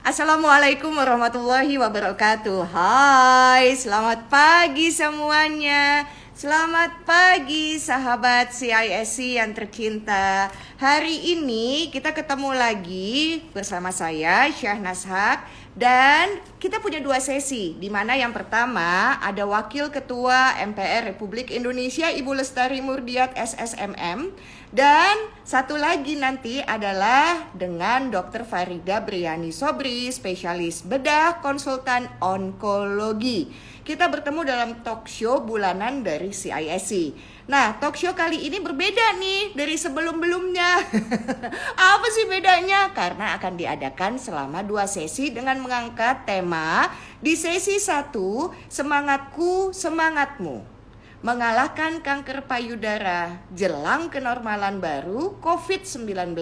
Assalamualaikum warahmatullahi wabarakatuh. Hai, selamat pagi semuanya. Selamat pagi sahabat CISC yang tercinta. Hari ini kita ketemu lagi bersama saya Syahnas Haq dan kita punya dua sesi, di mana yang pertama ada Wakil Ketua MPR Republik Indonesia Ibu Lestari Murdiat SSMM, dan satu lagi nanti adalah dengan Dr. Farida Briani Sobri, spesialis bedah konsultan onkologi. Kita bertemu dalam talk show bulanan dari CISC. Nah, talk show kali ini berbeda nih dari sebelum-belumnya. Apa sih bedanya? Karena akan diadakan selama 2 sesi dengan mengangkat tema di sesi 1, Semangatku Semangatmu. Mengalahkan kanker payudara jelang kenormalan baru COVID-19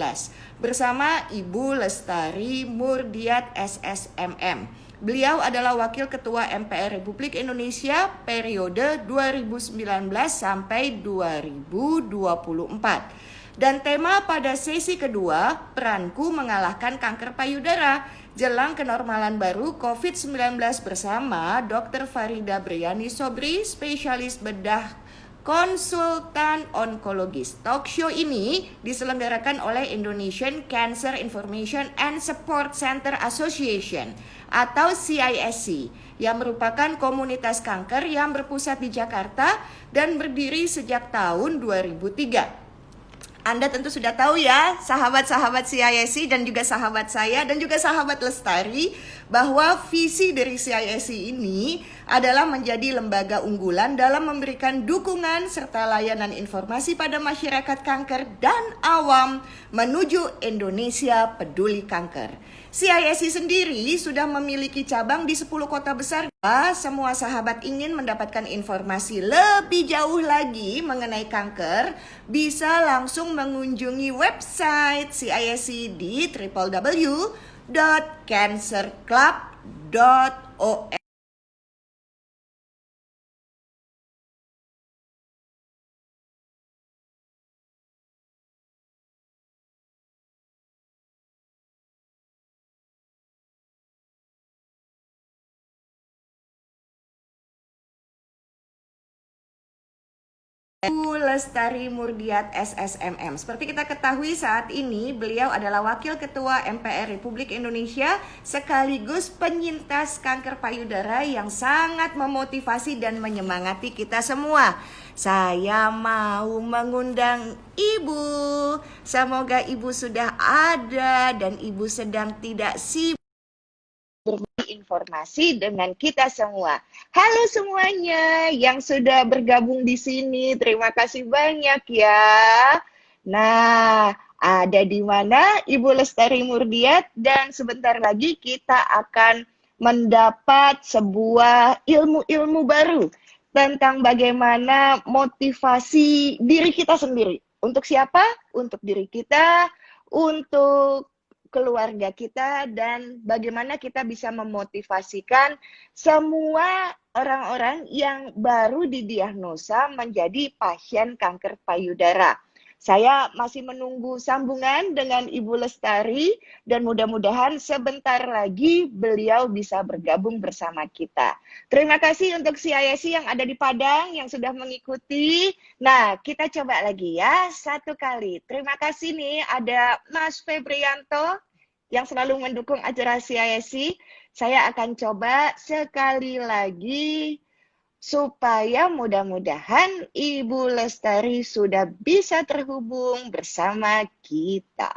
bersama Ibu Lestari Murdiat SSMM. Beliau adalah Wakil Ketua MPR Republik Indonesia periode 2019 sampai 2024. Dan tema pada sesi kedua, peranku mengalahkan kanker payudara jelang kenormalan baru COVID-19 bersama Dr. Farida Briani Sobri, spesialis bedah konsultan onkologis. Talk show ini diselenggarakan oleh Indonesian Cancer Information and Support Center Association atau CISC, yang merupakan komunitas kanker yang berpusat di Jakarta dan berdiri sejak tahun 2003. Anda tentu sudah tahu ya, sahabat-sahabat CISC dan juga sahabat saya dan juga sahabat Lestari, bahwa visi dari CISC ini adalah menjadi lembaga unggulan dalam memberikan dukungan serta layanan informasi pada masyarakat kanker dan awam menuju Indonesia peduli kanker. CISC sendiri sudah memiliki cabang di 10 kota besar. Semua sahabat ingin mendapatkan informasi lebih jauh lagi mengenai kanker, bisa langsung mengunjungi website CISC di www.cancerclub.org. Ibu Lestari Murdiat SSMM. Seperti kita ketahui saat ini beliau adalah Wakil Ketua MPR Republik Indonesia sekaligus penyintas kanker payudara yang sangat memotivasi dan menyemangati kita semua. Saya mau mengundang Ibu. Semoga Ibu sudah ada dan Ibu sedang tidak sibuk informasi dengan kita semua. Halo semuanya yang sudah bergabung di sini, terima kasih banyak ya. Nah, ada di mana Ibu Lestari Murdiat, dan sebentar lagi kita akan mendapat sebuah ilmu-ilmu baru tentang bagaimana motivasi diri kita sendiri. Untuk siapa? Untuk diri kita, untuk keluarga kita, dan bagaimana kita bisa memotivasikan semua orang-orang yang baru didiagnosa menjadi pasien kanker payudara. Saya masih menunggu sambungan dengan Ibu Lestari dan mudah-mudahan sebentar lagi beliau bisa bergabung bersama kita. Terima kasih untuk CISC yang ada di Padang yang sudah mengikuti. Nah, kita coba lagi ya, satu kali. Terima kasih nih, ada Mas Febrianto yang selalu mendukung acara CISC. Saya akan coba sekali lagi supaya mudah-mudahan Ibu Lestari sudah bisa terhubung bersama kita.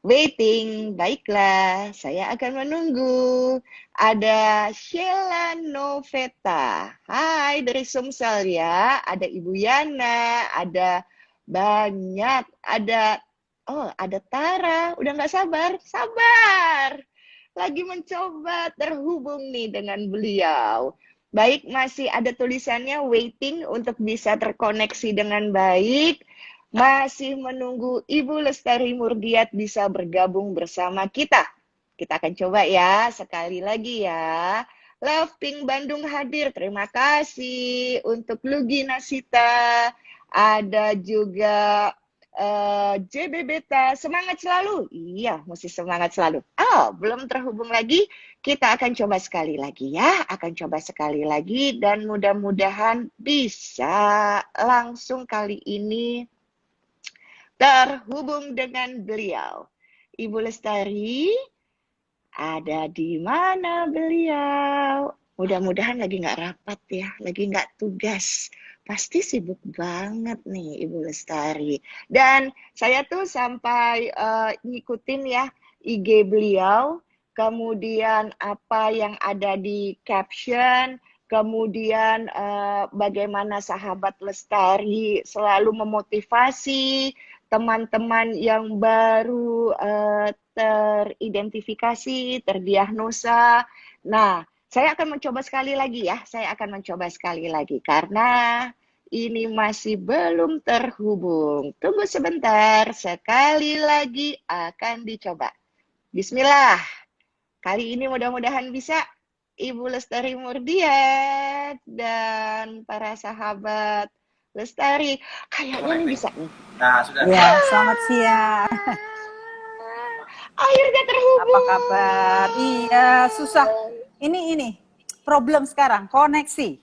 Waiting, baiklah, saya akan menunggu. Ada Sheila Noveta, hai dari Sumsel ya. Ada Ibu Yana, ada banyak, ada Tara, udah nggak sabar. Lagi mencoba terhubung nih dengan beliau. Baik, masih ada tulisannya waiting untuk bisa terkoneksi dengan baik. Masih menunggu Ibu Lestari Murdiat bisa bergabung bersama kita. Kita akan coba ya, sekali lagi ya. Love Pink Bandung hadir, terima kasih. Untuk Lugi Nasita, ada juga JB Beta, semangat selalu. Iya, mesti semangat selalu. Oh, belum terhubung lagi. Kita akan coba sekali lagi ya. Akan coba sekali lagi dan mudah-mudahan bisa langsung kali ini terhubung dengan beliau. Ibu Lestari, ada di mana beliau? Mudah-mudahan lagi nggak rapat ya, lagi nggak tugas. Pasti sibuk banget nih Ibu Lestari. Dan saya tuh sampai ngikutin ya IG beliau, kemudian apa yang ada di caption, kemudian bagaimana sahabat Lestari selalu memotivasi teman-teman yang baru teridentifikasi, terdiagnosa. Nah, saya akan mencoba sekali lagi ya. Saya akan mencoba sekali lagi karena ini masih belum terhubung. Tunggu sebentar, sekali lagi akan dicoba. Bismillah. Kali ini mudah-mudahan bisa Ibu Lestari Murdia dan para sahabat Lestari. Kayaknya ini bisa nih. Nah, sudah. Ya, selamat siang. Akhirnya terhubung. Apa kabar? Iya, susah. Ini problem sekarang, koneksi.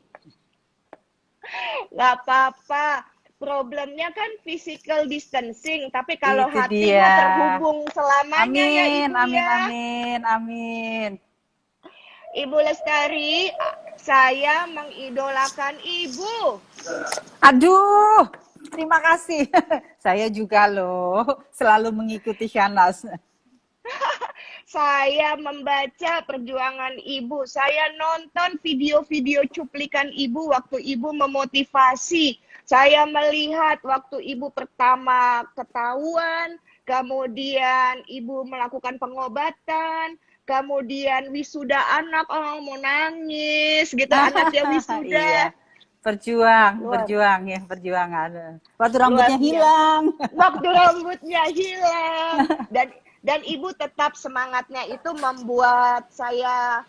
Nggak apa-apa. Problemnya kan physical distancing, tapi kalau Itu hati dia. mah terhubung selamanya ya Ibu Amin, ya. amin. Ibu Lestari, saya mengidolakan Ibu. Aduh, terima kasih. Saya juga loh, selalu mengikuti Shahnaz. Saya membaca perjuangan Ibu. Saya nonton video-video cuplikan Ibu waktu Ibu memotivasi. Saya melihat waktu Ibu pertama ketahuan, kemudian Ibu melakukan pengobatan, kemudian wisuda anak, oh mau nangis gitu, anaknya wisuda. Iya. Perjuangan. Waktu rambutnya Luar biasa. hilang. Waktu rambutnya hilang. Dan Ibu tetap semangatnya itu membuat saya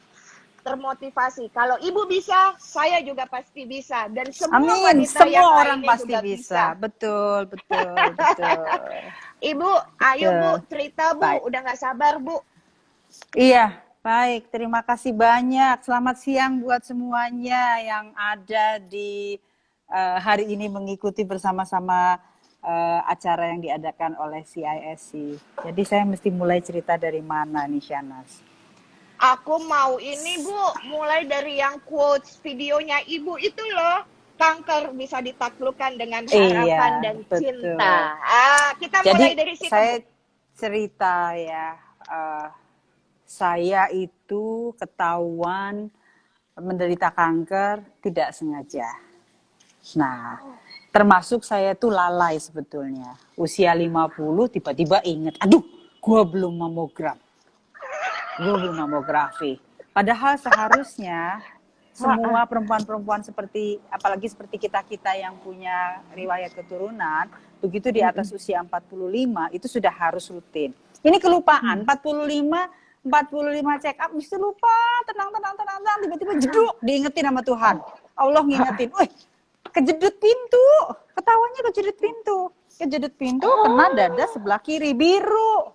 termotivasi. Kalau Ibu bisa, saya juga pasti bisa. Dan semua Amin, wanita yang semua orang lainnya pasti juga bisa. Betul. Ibu, ayo Bu, cerita Bu. Baik. Udah nggak sabar Bu. Iya, baik. Terima kasih banyak. Selamat siang buat semuanya yang ada di hari ini mengikuti bersama-sama acara yang diadakan oleh CISC. Jadi saya mesti mulai cerita dari mana nih, Shahnaz? Aku mau ini Bu, mulai dari yang quotes videonya Ibu itu loh. Kanker bisa ditaklukkan dengan harapan dan betul. cinta. Kita Jadi, mulai dari situ. Saya cerita ya, saya itu ketahuan menderita kanker tidak sengaja. Nah, termasuk saya tuh lalai sebetulnya. Usia 50 tiba-tiba inget, aduh, gue belum mamografi. Padahal seharusnya semua perempuan-perempuan seperti, apalagi seperti kita-kita yang punya riwayat keturunan, begitu di atas usia 45, itu sudah harus rutin. Ini kelupaan, 45 check up, bisa lupa, tenang, tiba-tiba jeduk, diingetin sama Tuhan. Allah ngingetin, wih, kejedut pintu, ketawanya kejedut pintu, kena dada sebelah kiri, biru.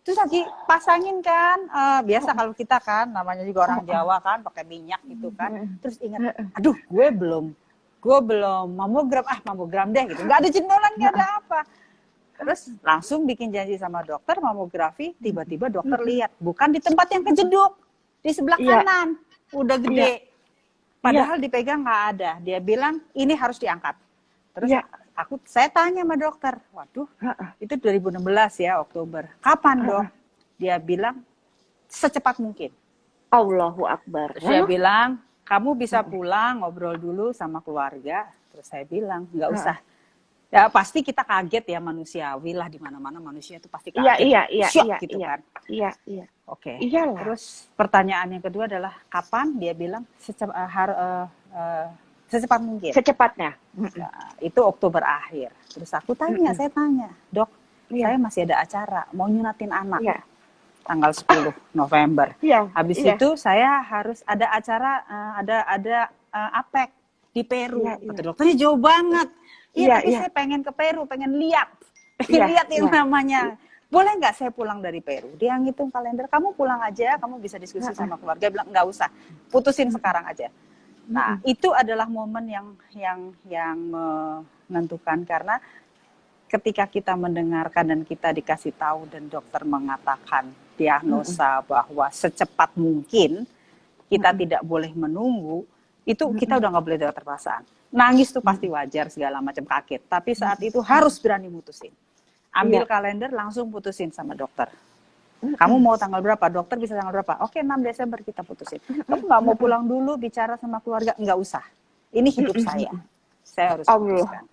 Terus lagi pasangin kan, biasa kalau kita kan, namanya juga orang Jawa kan, pakai minyak gitu kan. Terus ingat, aduh gue belum mamogram deh gitu. Nggak ada jendolan, nggak ada apa. Terus langsung bikin janji sama dokter mamografi, tiba-tiba dokter lihat, bukan di tempat yang kejeduk, di sebelah kanan, udah gede. Padahal dipegang nggak ada. Dia bilang, ini harus diangkat. Terus saya tanya sama dokter, waduh, itu 2016 ya, Oktober. Kapan dok? Dia bilang, secepat mungkin. Allahu Akbar. Saya bilang, kamu bisa pulang, ngobrol dulu sama keluarga. Terus saya bilang, nggak usah. Ya pasti kita kaget ya, manusiawi lah, di mana-mana manusia itu pasti kaget. Syok gitu kan. Iya. Oke. Iyalah. Terus pertanyaan yang kedua adalah, kapan? Dia bilang, secepat mungkin. Secepatnya. Nah, itu Oktober akhir. Terus aku saya tanya, dok, saya masih ada acara, mau nyunatin anak. Tanggal 10 November. Habis itu saya harus ada acara, ada APEC di Peru. Kata dokternya jauh banget. Iya, tapi saya pengen ke Peru, pengen lihat. Iya, Lihat yang iya. namanya, boleh nggak saya pulang dari Peru? Dia ngitung kalender, kamu pulang aja, kamu bisa diskusi sama keluarga. Bilang nggak usah, putusin sekarang aja. Nah, itu adalah momen yang menentukan, karena ketika kita mendengarkan dan kita dikasih tahu dan dokter mengatakan diagnosa bahwa secepat mungkin kita tidak boleh menunggu, itu kita udah nggak boleh dengan perasaan. Nangis tuh pasti wajar, segala macam kaget. Tapi saat itu harus berani mutusin. Ambil kalender, langsung putusin sama dokter. Kamu mau tanggal berapa? Dokter bisa tanggal berapa? Oke, 6 Desember kita putusin. Kamu nggak mau pulang dulu bicara sama keluarga? Nggak usah. Ini hidup saya. Saya harus putuskan.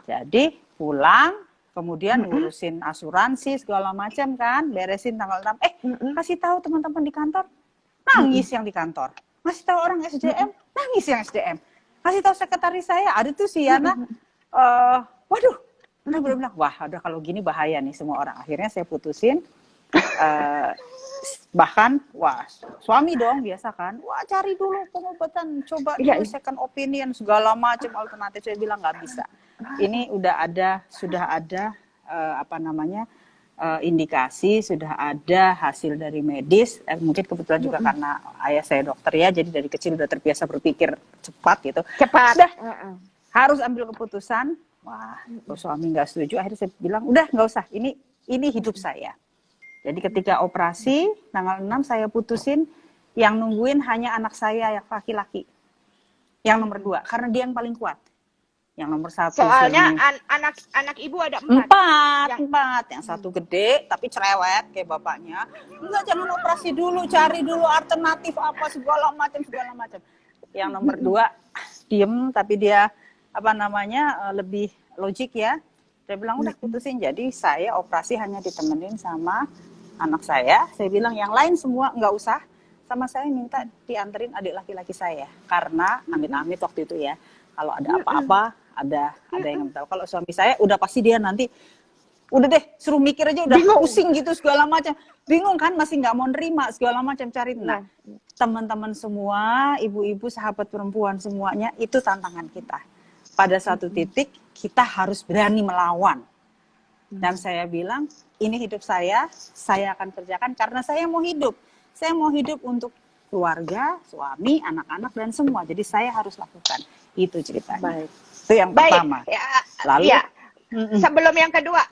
Jadi pulang, kemudian ngurusin asuransi segala macam kan, beresin tanggal 6. Kasih tahu teman-teman di kantor, nangis yang di kantor. Kasih tahu orang SDM, nangis yang SDM. Kasih tahu sekretaris saya, ada tuh si Yana, waduh, udah bilang, wah, udah kalau gini bahaya nih semua orang. Akhirnya saya putusin, bahkan, wah, suami dong biasa kan, wah cari dulu pengobatan, coba dulu second opinion, segala macam alternatif. Saya bilang nggak bisa. Ini sudah ada indikasi, sudah ada hasil dari medis. Mungkin kebetulan juga karena ayah saya dokter ya, jadi dari kecil udah terbiasa berpikir cepat gitu. Cepat. Udah, harus ambil keputusan. Wah, suami nggak setuju. Akhirnya saya bilang, udah nggak usah. Ini hidup saya. Jadi ketika operasi tanggal 6 saya putusin, yang nungguin hanya anak saya yang laki-laki, yang nomor 2, karena dia yang paling kuat. Yang nomor 1 soalnya anak ibu ada 4. Empat. Yang satu gede tapi cerewet kayak bapaknya. Enggak, jangan operasi dulu, cari dulu alternatif apa segala macam. Yang nomor 2 diem tapi dia lebih logik ya. Saya bilang udah putusin. Jadi saya operasi hanya ditemenin sama anak saya. Saya bilang yang lain semua nggak usah. Sama saya minta dianterin adik laki-laki saya. Karena amit-amit waktu itu ya, kalau ada apa-apa, ada yang tahu. Kalau suami saya udah pasti dia nanti, udah deh suruh mikir aja udah pusing gitu segala macam. Bingung kan, masih nggak mau nerima segala macam cari. Nah, teman-teman semua, ibu-ibu, sahabat perempuan semuanya, itu tantangan kita. Pada satu titik kita harus berani melawan. Dan saya bilang, ini hidup saya akan kerjakan karena saya mau hidup. Saya mau hidup untuk keluarga, suami, anak-anak, dan semua. Jadi saya harus lakukan. Itu ceritanya. Baik. Itu yang pertama. Ya, lalu ya. Sebelum yang kedua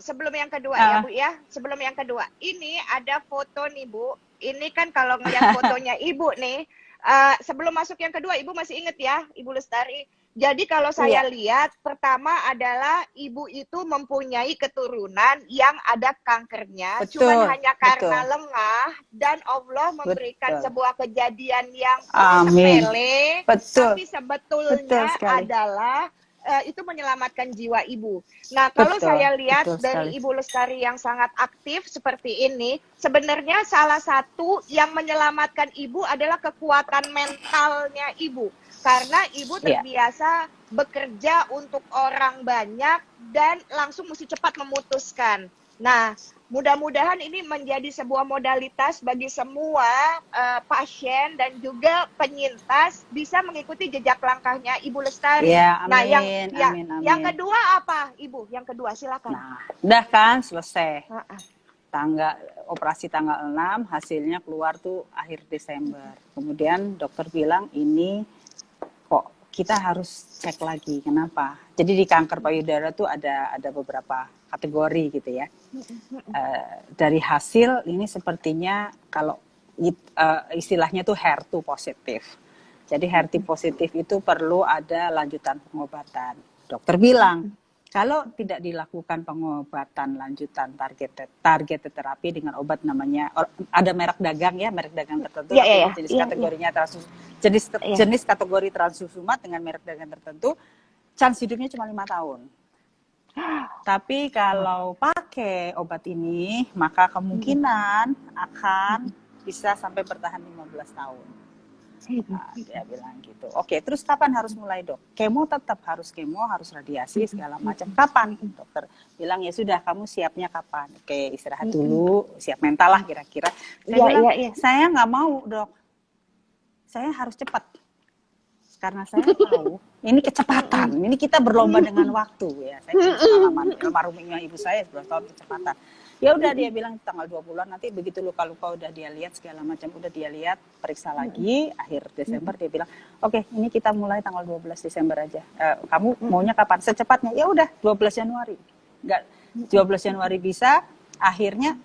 ya Bu ya. Sebelum yang kedua, ini ada foto nih Bu. Ini kan kalau ngeliat fotonya Ibu nih, sebelum masuk yang kedua, Ibu masih inget ya, Ibu Lestari. Jadi kalau saya lihat, pertama adalah Ibu itu mempunyai keturunan yang ada kankernya, cuman hanya karena lengah, dan Allah memberikan sebuah kejadian yang sepele, tapi sebetulnya adalah itu menyelamatkan jiwa Ibu. Nah, kalau saya lihat dari Ibu Lestari yang sangat aktif seperti ini, sebenarnya salah satu yang menyelamatkan Ibu adalah kekuatan mentalnya Ibu. Karena Ibu terbiasa bekerja untuk orang banyak dan langsung mesti cepat memutuskan. Nah, mudah-mudahan ini menjadi sebuah modalitas bagi semua pasien dan juga penyintas bisa mengikuti jejak langkahnya Ibu Lestari. Ya, amin, nah, amin. Yang kedua apa, Ibu? Yang kedua, silakan. Nah, udah kan selesai. Operasi tanggal 6, hasilnya keluar tuh akhir Desember. Kemudian dokter bilang ini kok kita harus cek lagi. Kenapa? Jadi di kanker payudara tuh ada beberapa kategori gitu ya. Dari hasil ini sepertinya kalau istilahnya tuh HER2 positif. Jadi HER2 positif itu perlu ada lanjutan pengobatan. Dokter bilang kalau tidak dilakukan pengobatan lanjutan target terapi dengan obat namanya, ada merek dagang tertentu, jenis kategorinya jenis kategori transusumat dengan merek dagang tertentu, chance hidupnya cuma 5 tahun. Tapi kalau pakai obat ini, maka kemungkinan akan bisa sampai bertahan 15 tahun. Nah, dia bilang gitu. Oke, terus kapan harus mulai, Dok? Kemo tetap harus kemo, harus radiasi segala macam. Kapan? Dokter bilang ya sudah, kamu siapnya kapan? Oke, istirahat dulu, siap mental lah kira-kira. Saya bilang, saya nggak mau, Dok. Saya harus cepat. karena saya tahu ini kecepatan, ini kita berlomba dengan waktu ya. Saya punya pengalaman almarhumnya ibu saya 11 tahun kecepatan. Ya udah dia bilang tanggal 20-an nanti begitu luka-luka udah dia lihat segala macam udah dia lihat periksa lagi akhir Desember dia bilang oke, ini kita mulai tanggal 12 Desember aja. Kamu maunya kapan? Secepatnya. Ya udah 12 Januari. Enggak 12 Januari bisa, akhirnya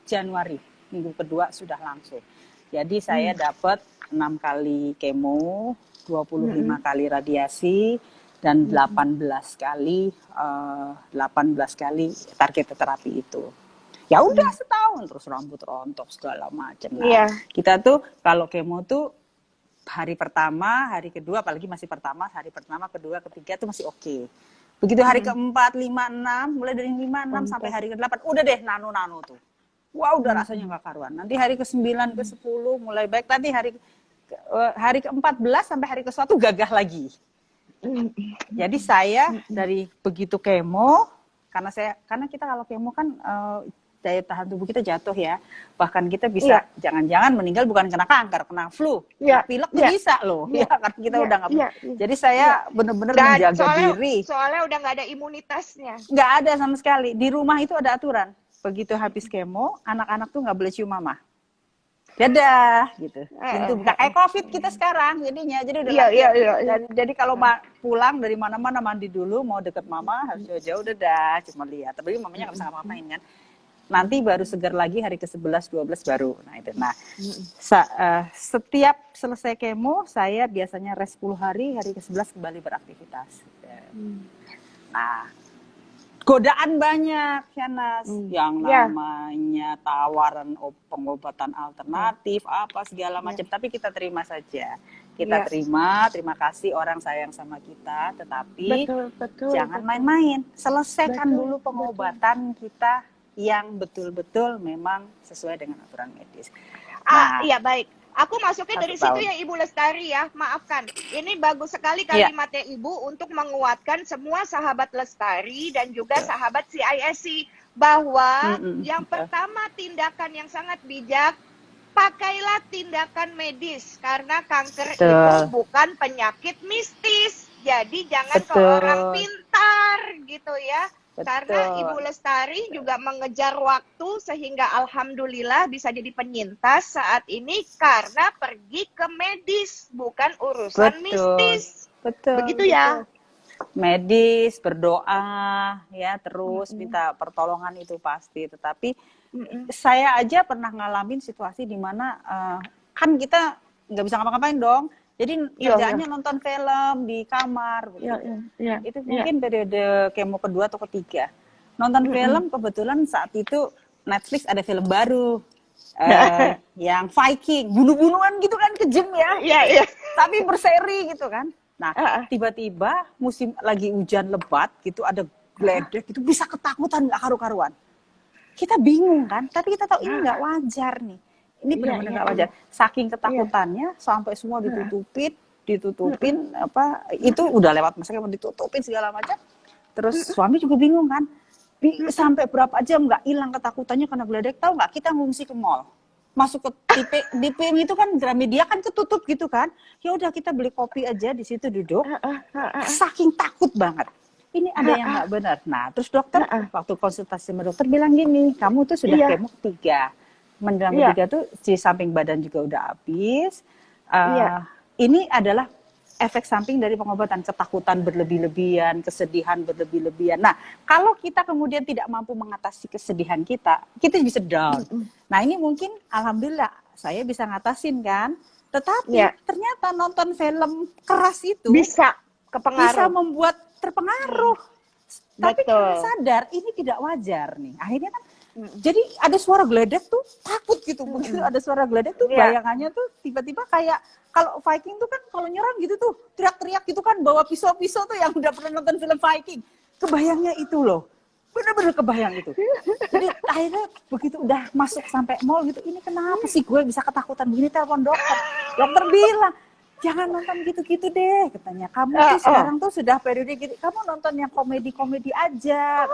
Januari minggu kedua sudah langsung. Jadi saya dapat 6 kali kemo, 25 kali radiasi dan 18 kali target terapi itu. Ya udah setahun terus rambut rontok segala macam. Nah, kita tuh kalau kemo tuh hari pertama, hari kedua apalagi masih pertama, hari pertama, kedua, ketiga tuh masih oke. Begitu hari keempat, 5, 6, mulai dari 5, 6 sampai hari ke-8 udah deh nano tuh. Wah udah rasanya nggak karuan. Nanti hari ke-9, ke-10 mulai baik. Nanti hari ke-14 sampai hari ke-1 gagah lagi. Jadi saya dari begitu kemo, karena kita kalau kemo kan daya tahan tubuh kita jatuh ya. Bahkan kita bisa jangan-jangan meninggal bukan kena kanker, kena flu, kena pilek tuh bisa loh. Ya karena kita udah nggak. Jadi saya benar-benar menjaga diri. Soalnya udah nggak ada imunitasnya. Nggak ada sama sekali. Di rumah itu ada aturan. Begitu habis kemo, anak-anak tuh nggak boleh cium mama. Dadah gitu. Pintu buka kayak COVID kita sekarang jadinya. Jadi udah jadi kalau pulang dari mana-mana mandi dulu, mau deket mama harus jauh-jauh dadah, cuma lihat. Tapi mamanya nggak bisa ngapa-ngapain kan. Nanti baru segar lagi hari ke-11, 12 baru. Nah itu. Nah, setiap selesai kemo saya biasanya rest 10 hari, hari ke-11 kembali beraktivitas. Nah, godaan banyak, Shanas, yang namanya tawaran pengobatan alternatif, apa segala macam. Tapi kita terima saja. Kita terima kasih orang sayang sama kita. Tetapi jangan main-main. Selesaikan dulu pengobatan kita yang betul-betul memang sesuai dengan aturan medis. Nah, iya baik. Aku masuknya dari situ ya Ibu Lestari ya, maafkan. Ini bagus sekali kalimatnya Ibu untuk menguatkan semua sahabat Lestari dan juga sahabat CISC bahwa yang pertama tindakan yang sangat bijak, pakailah tindakan medis karena kanker itu bukan penyakit mistis. Jadi jangan ke orang pintar gitu ya. Karena Ibu Lestari juga mengejar waktu sehingga alhamdulillah bisa jadi penyintas saat ini karena pergi ke medis, bukan urusan mistis. Begitu ya. Medis, berdoa, ya terus minta pertolongan itu pasti. Tetapi saya aja pernah ngalamin situasi di mana kan kita nggak bisa ngapa-ngapain dong. Jadi kerjaannya nonton film di kamar, itu mungkin periode kemo kedua atau ketiga. Nonton film kebetulan saat itu Netflix ada film baru, yang Viking, bunuh-bunuhan gitu kan kejem ya, tapi berseri gitu kan. Nah tiba-tiba musim lagi hujan lebat gitu ada geledek itu bisa ketakutan nggak karu-karuan. Kita bingung kan, tapi kita tahu ini nggak wajar nih. Ini benar-benar nggak wajar. Saking ketakutannya sampai semua ditutupin apa itu udah lewat masa mau ditutupin segala macam. Terus suami juga bingung kan. Sampai berapa jam nggak hilang ketakutannya karena geledek, tahu nggak? Kita ngungsi ke mall. Masuk ke di PM itu kan Gramedia kan ketutup gitu kan. Ya udah kita beli kopi aja di situ duduk. Saking takut banget. Ini ada yang nggak benar. Nah, terus dokter waktu konsultasi sama dokter bilang gini, kamu tuh sudah kemo ketiga. Menjelang ketiga tuh di samping badan juga udah habis. Ini adalah efek samping dari pengobatan, ketakutan berlebih-lebihan, kesedihan berlebih-lebihan. Nah, kalau kita kemudian tidak mampu mengatasi kesedihan kita bisa down. Nah, ini mungkin alhamdulillah saya bisa ngatasin kan. Tetapi ternyata nonton film keras itu bisa membuat terpengaruh. Tapi kita sadar ini tidak wajar nih. Akhirnya kan jadi ada suara geledek tuh takut gitu. Begitu ada suara geledek tuh bayangannya tuh tiba-tiba kayak kalau Viking tuh kan kalau nyerang gitu tuh teriak-teriak gitu kan bawa pisau-pisau tuh yang udah pernah nonton film Viking. Kebayangnya itu loh. Bener-bener kebayang itu. Jadi akhirnya begitu udah masuk sampai mall gitu, ini kenapa sih gue bisa ketakutan begini, telepon dokter. Dokter bilang, jangan nonton gitu-gitu deh, katanya. Kamu tuh sekarang tuh sudah periode gitu, kamu nonton yang komedi-komedi aja.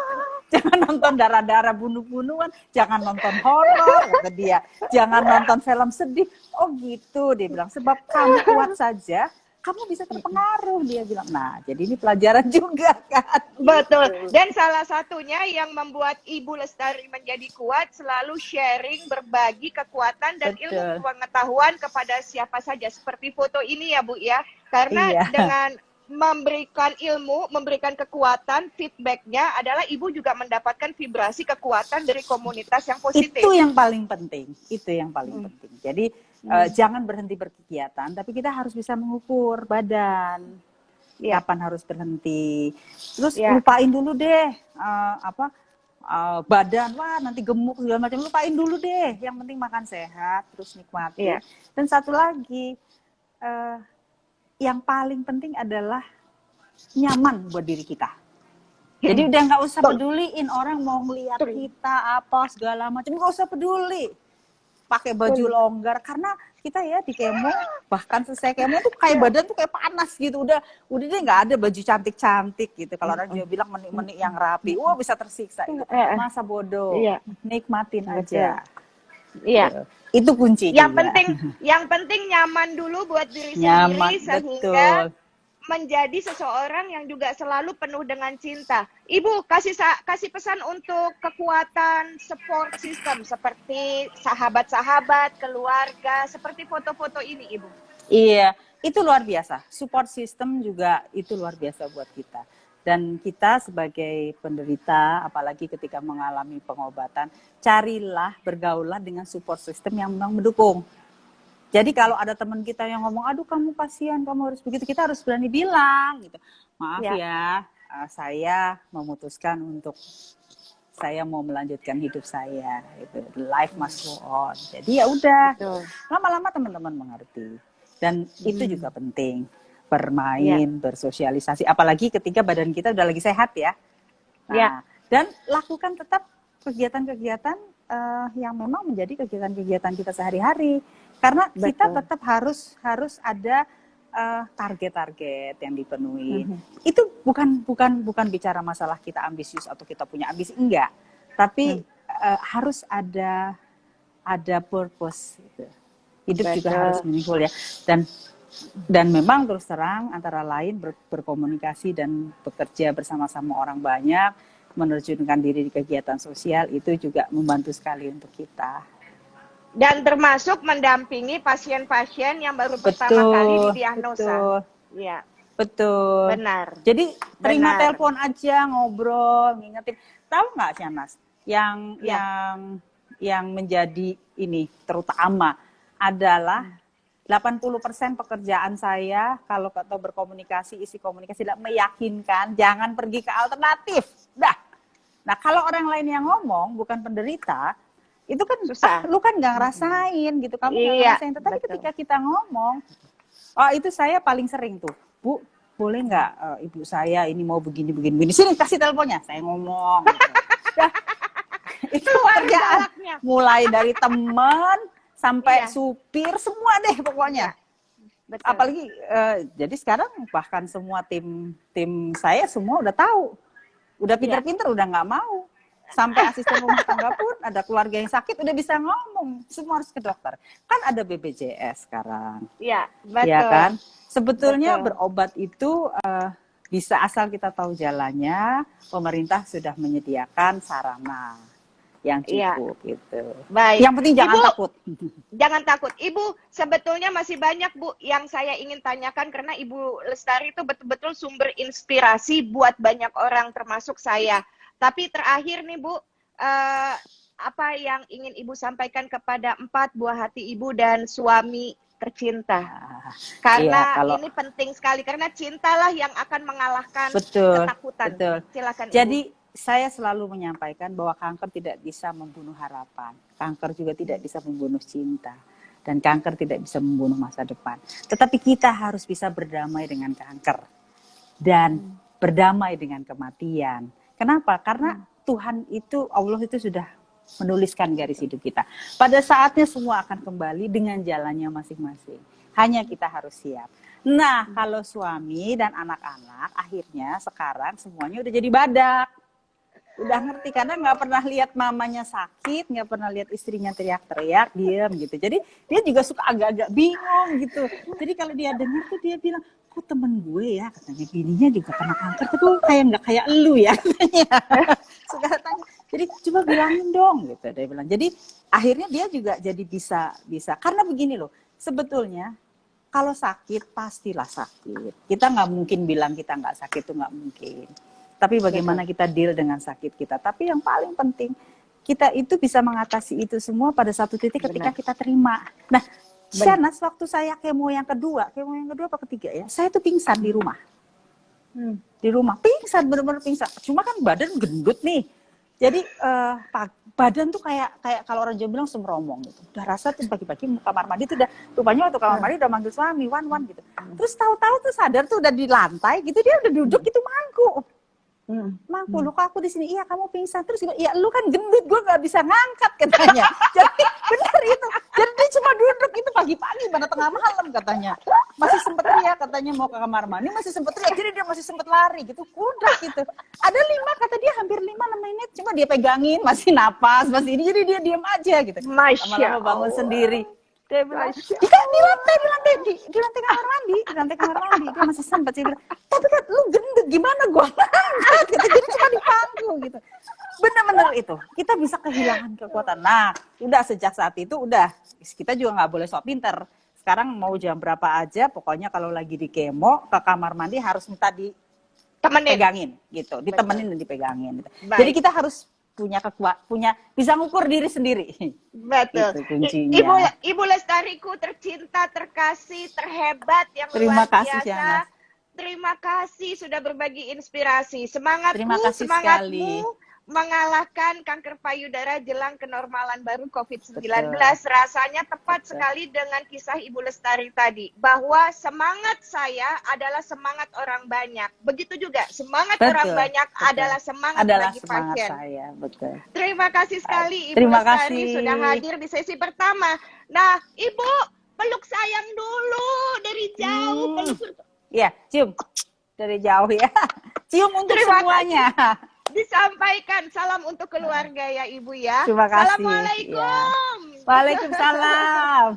Jangan nonton darah-darah bunuh-bunuhan, jangan nonton horor, kata dia. Jangan nonton film sedih. Oh gitu, dia bilang. Sebab kamu kuat saja, kamu bisa terpengaruh, dia bilang. Nah, jadi ini pelajaran juga kan. Betul. Gitu. Dan salah satunya yang membuat Ibu Lestari menjadi kuat selalu sharing, berbagi kekuatan dan ilmu Betul. pengetahuan kepada siapa saja. Seperti foto ini ya Bu ya. Karena Iya. dengan memberikan ilmu, memberikan kekuatan, feedbacknya adalah Ibu juga mendapatkan vibrasi kekuatan dari komunitas yang positif. Itu yang paling penting. Itu yang paling penting. Jadi jangan berhenti berkegiatan, tapi kita harus bisa mengukur badan. Ya. Kapan harus berhenti. Terus Ya. lupain dulu deh badan, wah nanti gemuk segala macam, lupain dulu deh. Yang penting makan sehat, terus nikmati. Ya. Dan satu lagi, yang paling penting adalah nyaman buat diri kita. Jadi udah nggak usah peduliin orang mau ngeliat kita apa segala macam, nggak usah peduli. Pakai baju longgar, karena kita ya di kemo, bahkan selesai kemo tuh kayak badan tuh kayak panas gitu, udah deh nggak ada baju cantik-cantik gitu. Kalau orang juga bilang menik-menik yang rapi, wah bisa tersiksa itu. Masa bodoh, nikmatin aja. Iya. Itu kunci. Yang penting nyaman dulu buat diri sendiri sehingga menjadi seseorang yang juga selalu penuh dengan cinta. Ibu kasih pesan untuk kekuatan support system seperti sahabat-sahabat, keluarga, seperti foto-foto ini, Ibu. Iya, itu luar biasa. Support system juga itu luar biasa buat kita. Dan kita sebagai penderita, apalagi ketika mengalami pengobatan, carilah, bergaullah dengan support system yang memang mendukung. Jadi kalau ada teman kita yang ngomong, aduh kamu kasihan, kamu harus begitu, kita harus berani bilang gitu. Maaf ya, saya memutuskan untuk saya mau melanjutkan hidup saya. Itu life must go on. Jadi ya udah, lama-lama teman-teman mengerti. Dan itu juga penting, bermain, bersosialisasi. Apalagi ketika badan kita udah lagi sehat ya. Nah, dan lakukan tetap kegiatan-kegiatan yang memang menjadi kegiatan-kegiatan kita sehari-hari. Karena kita tetap harus ada target-target yang dipenuhi. Itu bukan bicara masalah kita ambisius atau kita punya ambisi, enggak. Tapi harus ada purpose gitu. Hidup juga harus meaningful ya. Dan memang terus terang antara lain berkomunikasi dan bekerja bersama-sama orang banyak, menerjunkan diri di kegiatan sosial itu juga membantu sekali untuk kita. Dan termasuk mendampingi pasien-pasien yang baru pertama kali didiagnosa. Iya. Betul. Benar. Jadi terima telepon aja, ngobrol, ngingetin. Tahu nggak Shanas? Yang menjadi ini terutama adalah 80% pekerjaan saya kalau berkomunikasi, isi komunikasi tidak meyakinkan, jangan pergi ke alternatif. Dah. Nah, kalau orang lain yang ngomong bukan penderita, itu kan susah. Lu kan nggak ngerasain gitu, kamu nggak ngerasain. Tetapi ketika kita ngomong, itu saya paling sering tuh, Bu, boleh nggak ibu saya ini mau begini, sini kasih teleponnya, saya ngomong. Gitu. Itu kerjaan, mulai dari teman sampai supir, semua deh pokoknya. Betul. Apalagi jadi sekarang bahkan semua tim saya semua udah tahu, udah pinter-pinter, udah nggak mau. Sampai asisten rumah tangga pun ada keluarga yang sakit udah bisa ngomong, semua harus ke dokter. Kan ada BPJS sekarang. Iya, betul. Ya kan? Sebetulnya berobat itu bisa asal kita tahu jalannya, pemerintah sudah menyediakan sarana yang cukup gitu. Baik. Yang penting jangan takut. Jangan takut. Ibu, sebetulnya masih banyak Bu yang saya ingin tanyakan karena Ibu Lestari itu betul-betul sumber inspirasi buat banyak orang termasuk saya. Tapi terakhir nih Bu, apa yang ingin Ibu sampaikan kepada 4 buah hati Ibu dan suami tercinta? Karena ini penting sekali, karena cintalah yang akan mengalahkan ketakutan. Betul. Silakan Ibu. Jadi saya selalu menyampaikan bahwa kanker tidak bisa membunuh harapan. Kanker juga tidak bisa membunuh cinta. Dan kanker tidak bisa membunuh masa depan. Tetapi kita harus bisa berdamai dengan kanker. Dan berdamai dengan kematian. Kenapa? Karena Tuhan itu, Allah itu sudah menuliskan garis hidup kita. Pada saatnya semua akan kembali dengan jalannya masing-masing. Hanya kita harus siap. Nah, kalau suami dan anak-anak, akhirnya sekarang semuanya udah jadi badak. Udah ngerti karena nggak pernah lihat mamanya sakit, nggak pernah lihat istrinya teriak-teriak, diem gitu. Jadi dia juga suka agak-agak bingung gitu. Jadi kalau dia dengar tuh dia bilang, kok temen gue ya katanya bininya juga kena kanker, tapi kayak nggak kayak elu ya katanya. Suka tanya. Jadi coba bilangin dong gitu dia bilang. Jadi akhirnya dia juga jadi bisa karena begini loh. Sebetulnya kalau sakit pastilah sakit. Kita nggak mungkin bilang kita nggak sakit, itu nggak mungkin. Tapi bagaimana kita deal dengan sakit kita. Tapi yang paling penting, kita itu bisa mengatasi itu semua pada satu titik ketika kita terima. Nah, Shanas, waktu saya kemo yang kedua apa ketiga ya, saya tuh pingsan di rumah. Di rumah, pingsan, bener-bener pingsan. Cuma kan badan gendut nih. Jadi badan tuh kayak kalau orang Jawa bilang semromong gitu. Udah rasa tuh pagi-pagi kamar mandi tuh udah, rupanya waktu kamar mandi udah manggil suami, wan gitu. Terus tahu-tahu tuh sadar tuh udah di lantai gitu, dia udah duduk gitu mangku. Mangku, lu kok aku di sini, iya kamu pingsan. Terus iya lu kan gendut, gue nggak bisa ngangkat katanya. Jadi benar itu, jadi dia cuma duduk itu pagi-pagi pada tengah malam katanya, masih sempet teriak katanya mau ke kamar mandi, masih sempet teriak, jadi dia masih sempet lari gitu, kuda gitu. Ada 5 kata dia, hampir 5-6 menit, cuma dia pegangin masih napas masih ini, jadi dia diam aja gitu. Lama-lama bangun sendiri. Dia bilang, di lantai kamar mandi, dia masih sempat sih bilang, tapi kan lu gendut gimana gua ngangkat gitu, jadi cuma di pangku gitu. Bener-bener itu, kita bisa kehilangan kekuatan. Nah, udah sejak saat itu udah, kita juga nggak boleh sok pinter. Sekarang mau jam berapa aja, pokoknya kalau lagi di kemo ke kamar mandi harus minta dipegangin gitu, ditemenin dan dipegangin. Gitu. Jadi kita harus punya bisa ngukur diri sendiri. Betul. Itu kuncinya. Ibu Lestariku tercinta, terkasih, terhebat yang Terima luar kasih, biasa. Shanas. Terima kasih sudah berbagi inspirasi. Semangatmu sekali. mengalahkan kanker payudara jelang kenormalan baru COVID-19. Rasanya tepat sekali dengan kisah Ibu Lestari tadi. Bahwa semangat saya adalah semangat orang banyak. Begitu juga semangat orang banyak adalah semangat bagi pasien. Saya, betul. Terima kasih sekali Ibu Lestari sudah hadir di sesi pertama. Nah, Ibu peluk sayang dulu dari jauh. Iya, cium dari jauh ya. Cium untuk semuanya. Disampaikan salam untuk keluarga ya Ibu ya. Terima kasih. Assalamualaikum. Ya. Waalaikumsalam.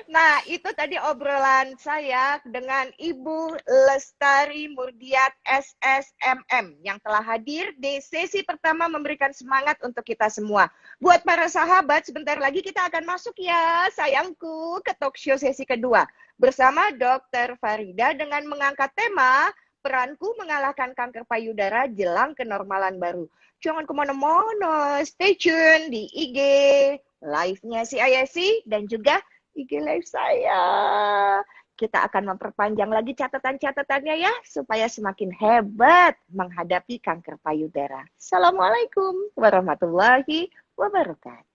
Nah, itu tadi obrolan saya dengan Ibu Lestari Murdiat SSMM yang telah hadir di sesi pertama memberikan semangat untuk kita semua. Buat para sahabat, sebentar lagi kita akan masuk ya, sayangku, ke talk show sesi kedua bersama Dr. Farida dengan mengangkat tema peranku mengalahkan kanker payudara jelang kenormalan baru. Jangan kemana-mana, stay tune di IG live-nya CISC dan juga IG live saya. Kita akan memperpanjang lagi catatan-catatannya ya, supaya semakin hebat menghadapi kanker payudara. Assalamualaikum warahmatullahi wabarakatuh.